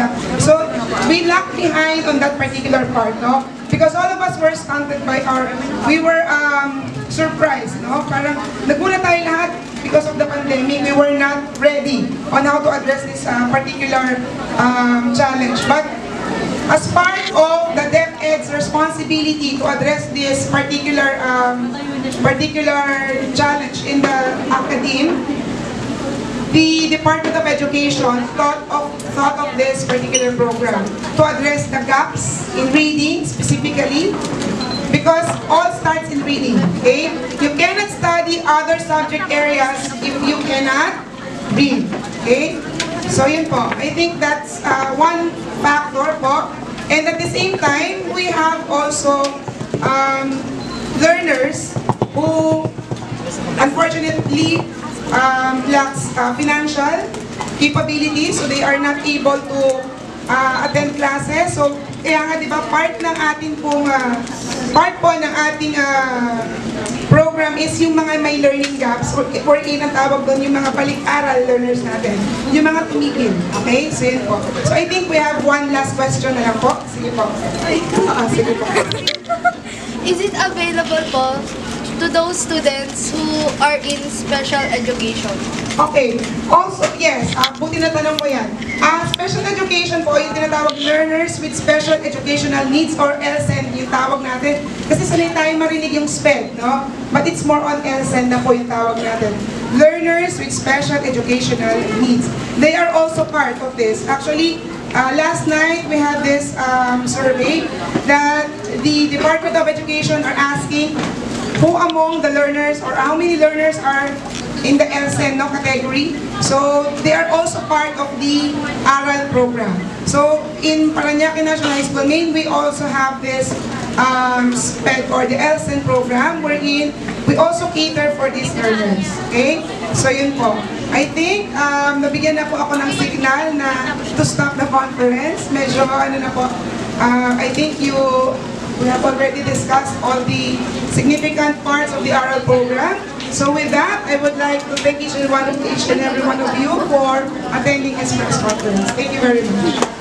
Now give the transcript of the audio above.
Yeah. So we lagged behind on that particular part, no? Because all of us were stunted by we were surprised, no? Parang nagulat tayo lahat because of the pandemic. We were not ready on how to address this particular challenge. But as part of the DepEd's responsibility to address this particular challenge in the academe, the Department of Education thought of this particular program to address the gaps in reading specifically, because all starts in reading, okay? You cannot study other subject areas if you cannot read, okay? So yun po, I think that's one factor po. And at the same time, we have also learners who unfortunately lacks financial capabilities, so they are not able to attend classes. So kaya nga, di ba, part ng ating program is yung mga may learning gaps, or ang tawag doon yung mga balik-aral learners natin, yung mga tumigil. Okay? So yun po. So I think we have one last question na lang po. Sige po. Sige po. Is it available po to those students who are in special education? Okay. Also, yes. Buti na tanong mo yan. Special education po, yung tinatawag learners with special educational needs, or LSEN yung tawag natin. Kasi sanay tayo marinig yung SPED, no? But it's more on LSEN na po yung tawag natin. Learners with special educational needs. They are also part of this. Actually, last night we had this survey that the Department of Education are asking who among the learners, or how many learners are in the LSEN category. So they are also part of the ARAL program. So in Parañaque National High School main, we also have this SPED, or the LSEN program, wherein we also cater for these learners. Okay? So yun po. I think nabigyan na po ako ng signal na to stop the conference. Medyo ano na po. I think we have already discussed all the significant parts of the ARAL program. So with that, I would like to thank each and every one of you for attending this press conference. Thank you very much.